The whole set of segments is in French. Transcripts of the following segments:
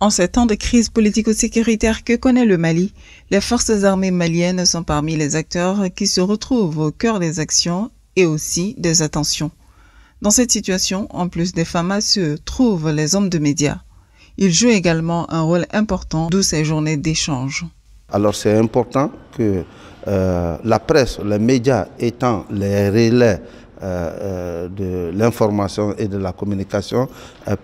En ces temps de crise politico-sécuritaire que connaît le Mali, les forces armées maliennes sont parmi les acteurs qui se retrouvent au cœur des actions et aussi des attentions. Dans cette situation, en plus des FAMA, se trouvent les hommes de médias. Ils jouent également un rôle important, d'où ces journées d'échange. Alors c'est important que la presse, les médias étant les relais de l'information et de la communication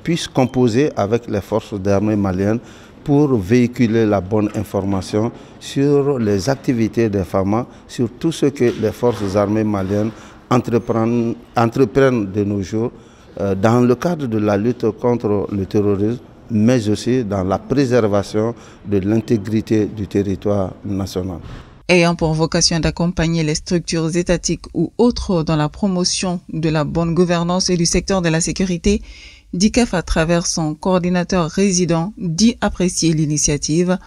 puissent composer avec les forces armées maliennes pour véhiculer la bonne information sur les activités des FAMA, sur tout ce que les forces armées maliennes entreprennent de nos jours dans le cadre de la lutte contre le terrorisme, mais aussi dans la préservation de l'intégrité du territoire national. Ayant pour vocation d'accompagner les structures étatiques ou autres dans la promotion de la bonne gouvernance et du secteur de la sécurité, DICAF, à travers son coordinateur résident, dit apprécier l'initiative,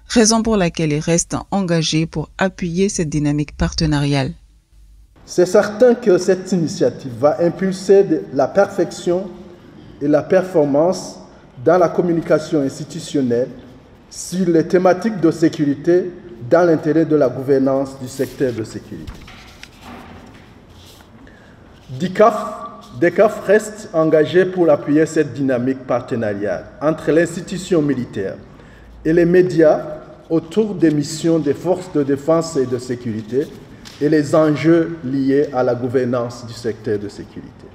raison pour laquelle il reste engagé pour appuyer cette dynamique partenariale. C'est certain que cette initiative va impulser la perfection et la performance dans la communication institutionnelle sur les thématiques de sécurité dans l'intérêt de la gouvernance du secteur de sécurité. DICAF reste engagé pour appuyer cette dynamique partenariale entre l'institution militaire et les médias autour des missions des forces de défense et de sécurité et les enjeux liés à la gouvernance du secteur de sécurité.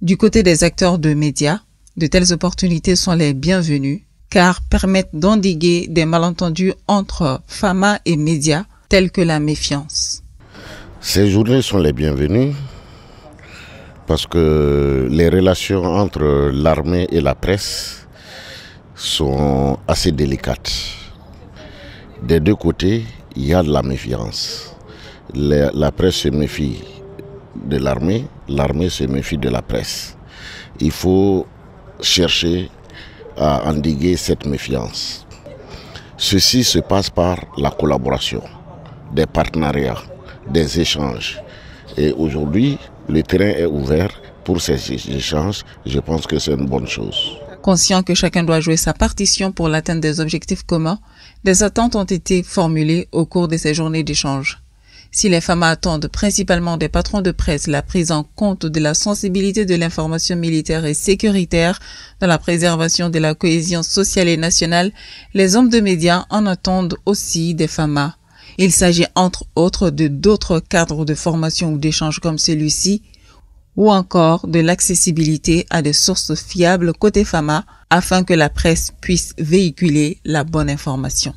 Du côté des acteurs de médias, de telles opportunités sont les bienvenues car permettent d'endiguer des malentendus entre FAMA et médias tels que la méfiance. Ces journées sont les bienvenues parce que les relations entre l'armée et la presse sont assez délicates. Des deux côtés, il y a de la méfiance. La presse se méfie de l'armée, l'armée se méfie de la presse. Il faut chercher à endiguer cette méfiance. Ceci se passe par la collaboration, des partenariats, des échanges. Et aujourd'hui, le terrain est ouvert pour ces échanges. Je pense que c'est une bonne chose. Conscient que chacun doit jouer sa partition pour l'atteinte des objectifs communs, des attentes ont été formulées au cours de ces journées d'échange. Si les FAMA attendent principalement des patrons de presse la prise en compte de la sensibilité de l'information militaire et sécuritaire dans la préservation de la cohésion sociale et nationale, les hommes de médias en attendent aussi des FAMA. Il s'agit entre autres de d'autres cadres de formation ou d'échange comme celui-ci, ou encore de l'accessibilité à des sources fiables côté FAMA afin que la presse puisse véhiculer la bonne information.